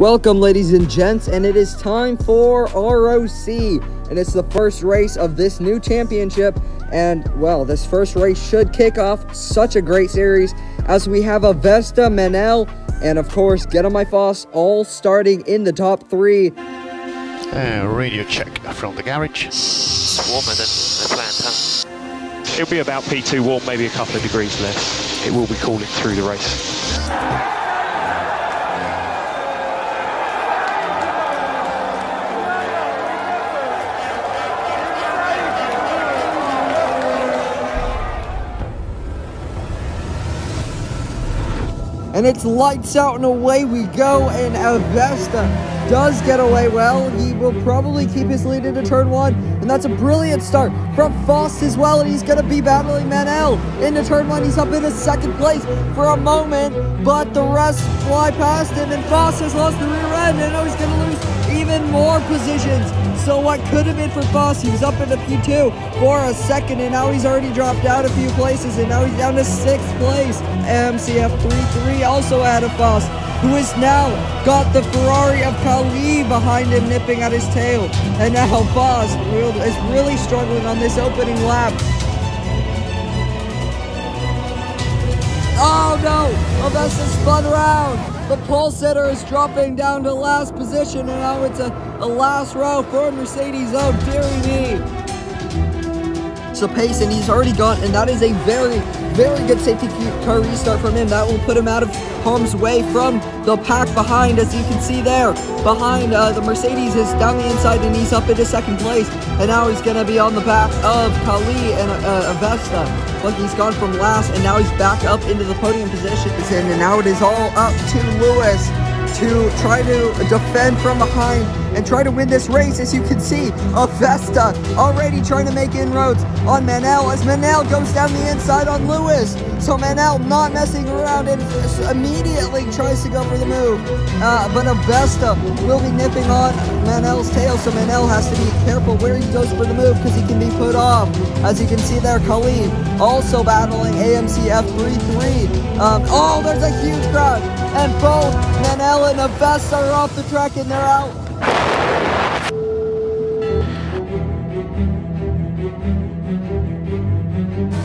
Welcome, ladies and gents, and it is time for ROC, and it's the first race of this new championship. And well, this first race should kick off such a great series as we have Avesta, Manel, and of course Get On My Foss all starting in the top three. Radio check from the garage. It's warmer than Atlanta. It'll be about P2 warm, maybe a couple of degrees less. It will be cooling through the race. And it's lights out and away we go, and Avesta does get away well. He will probably keep his lead into turn one, and that's a brilliant start from Foss as well, and he's going to be battling Manel into turn one. He's up into second place for a moment, but the rest fly past him, and Foss has lost the rear end, and now he's going to lose even more positions. So what could have been for Foss, he was up into P2 for a second, and now he's already dropped out a few places, and now he's down to 6th place. MCF 3-3 also ahead of Foss, who has now got the Ferrari of Kali behind him, nipping at his tail. And now Foss is really struggling on this opening lap. Oh no! Avesta spun around! The pole sitter is dropping down to last position, and now it's a last row for Mercedes. Oh, dearie me. So pace, and he's already gone, and that is a very good safety car restart from him. That will put him out of harm's way from the pack behind. As you can see there, behind the Mercedes is down the inside, and he's up into second place, and now he's going to be on the back of Kali and Avesta. Look, he's gone from last, and now he's back up into the podium position, and now it is all up to Lewis to try to defend from behind and try to win this race. As you can see, Avesta already trying to make inroads on Manel as Manel goes down the inside on Lewis. So Manel not messing around and immediately tries to go for the move. But Avesta will be nipping on Manel's tail, so Manel has to be careful where he goes for the move because he can be put off. As you can see there, Khalid also battling AMCF 3-3. Oh, there's a huge crash, and both Manel and Avesta are off the track, and they're out.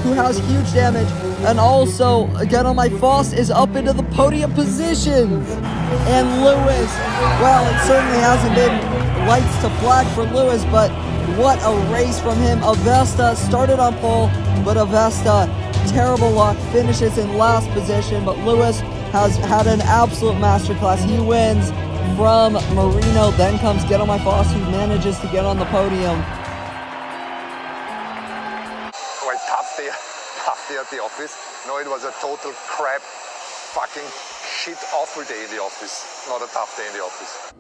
Who has huge damage, and also Get On My Foss is up into the podium positions. And Lewis, well, it certainly hasn't been lights to flag for Lewis, but what a race from him. Avesta started on pole, but Avesta, terrible luck, finishes in last position, but Lewis has had an absolute masterclass. He wins from Marino, then comes Get On My Foss, who manages to get on the podium. Well, tough day at the office. No, it was a total crap, fucking shit, awful day in the office. Not a tough day in the office.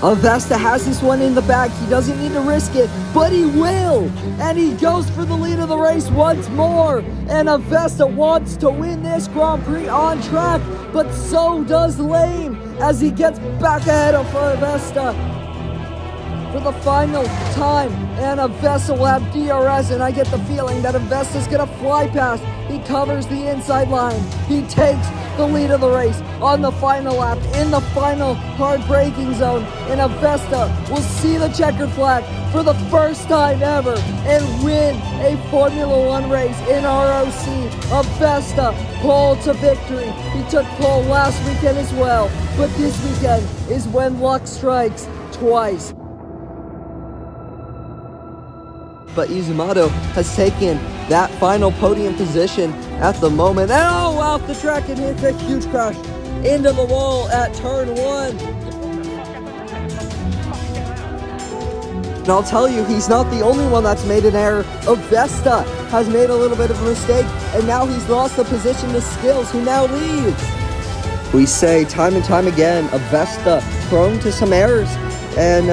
Avesta has this one in the bag. He doesn't need to risk it, but he will. And he goes for the lead of the race once more. And Avesta wants to win this Grand Prix on track, but so does Lane as he gets back ahead of Avesta for the final time. And Avesta will have DRS, and I get the feeling that Avesta's gonna fly past. He covers the inside line. He takes the lead of the race on the final lap in the final hard braking zone, and Avesta will see the checkered flag for the first time ever and win a Formula One race in ROC. Avesta pole to victory. He took pole last weekend as well, but this weekend is when luck strikes twice. But Izumoto has taken that final podium position at the moment. And oh, off the track, and hits a huge crash into the wall at turn one. And I'll tell you, he's not the only one that's made an error. Avesta has made a little bit of a mistake, and now he's lost the position to Skills, who now leads. We say time and time again, Avesta prone to some errors. And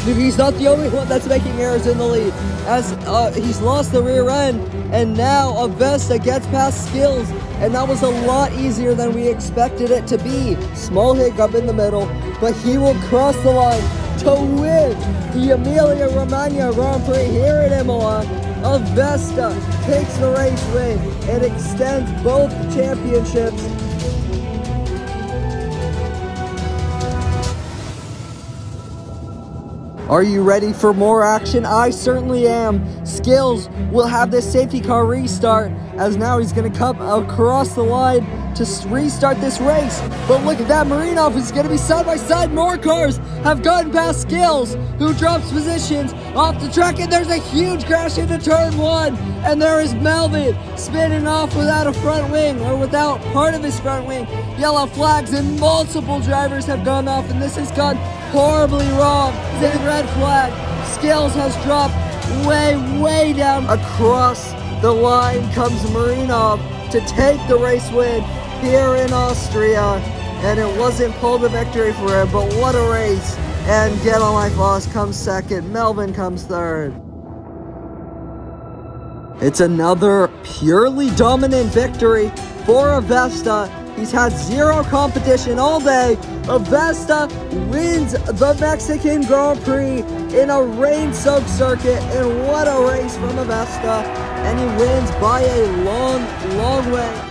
he's not the only one that's making errors in the lead, as he's lost the rear end, and now Avesta gets past Skills, and that was a lot easier than we expected it to be. Small hiccup in the middle, but he will cross the line to win the Emilia Romagna Grand Prix here at Imola. Avesta takes the race win and extends both championships. Are you ready for more action? I certainly am. Skills will have this safety car restart, as now he's going to come across the line to restart this race. But look at that, Marinov is going to be side by side. More cars have gotten past Skills, who drops positions off the track, and there's a huge crash into turn 1. And there is Melvin spinning off without a front wing, or without part of his front wing. Yellow flags, and multiple drivers have gone off, and this has gone horribly wrong. The red flag. Skills has dropped way down. Across the line comes Marinov to take the race win here in Austria, and it wasn't pulled to victory for him, but what a race. And Get On Life Lost comes second, Melvin comes third. It's another purely dominant victory for Avesta. He's had zero competition all day. Avesta wins the Mexican Grand Prix in a rain-soaked circuit, and what a race from Avesta. And he wins by a long way.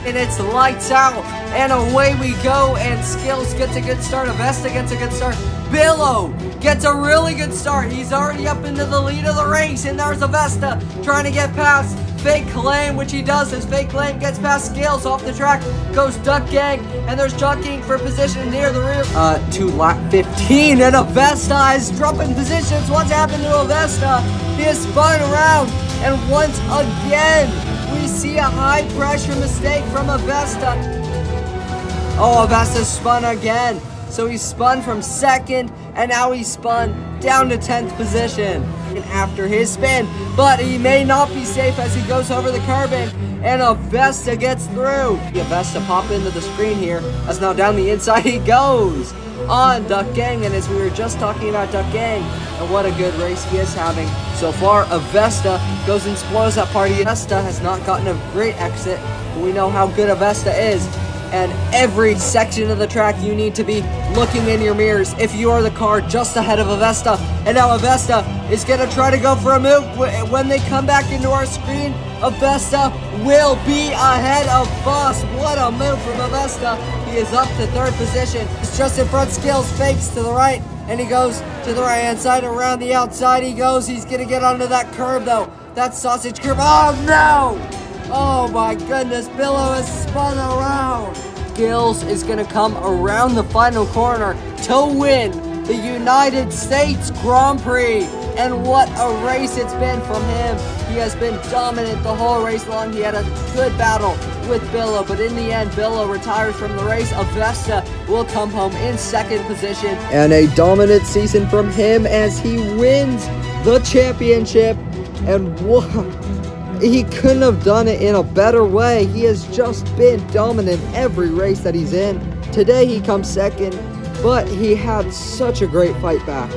And it's lights out, and away we go, and Skills gets a good start, Avesta gets a good start, Billo gets a really good start. He's already up into the lead of the race, and there's Avesta trying to get past Fake Claim, which he does as Fake Claim gets past Skills off the track, goes Duck Gang, and there's jockeying for position near the rear to lap 15, and Avesta is dropping positions. What's happened to Avesta? He is spun around, and once again, we see a high pressure mistake from Avesta. Oh, Avesta spun again. So he spun from second, and now he spun down to 10th position after his spin. But he may not be safe as he goes over the curbing, and Avesta gets through. Avesta pop into the screen here, as now down the inside he goes on Duck Gang. And as we were just talking about Duck Gang, and what a good race he is having so far, Avesta goes and blows that party. Avesta has not gotten a great exit, but we know how good Avesta is. And every section of the track you need to be looking in your mirrors if you are the car just ahead of Avesta. And now Avesta is going to try to go for a move. When they come back into our screen, Avesta will be ahead of Voss. What a move from Avesta. He is up to third position. It's just in front. Skills fakes to the right, and he goes to the right hand side. Around the outside he goes. He's going to get onto that curb though. That sausage curb. Oh no! Oh my goodness, Billo is spun around. Skills is going to come around the final corner to win the United States Grand Prix. And what a race it's been from him. He has been dominant the whole race long. He had a good battle with Billo, but in the end, Billo retires from the race. Avesta will come home in second position. And a dominant season from him as he wins the championship. And what? He couldn't have done it in a better way. He has just been dominant every race that he's in. Today he comes second, but he had such a great fight back.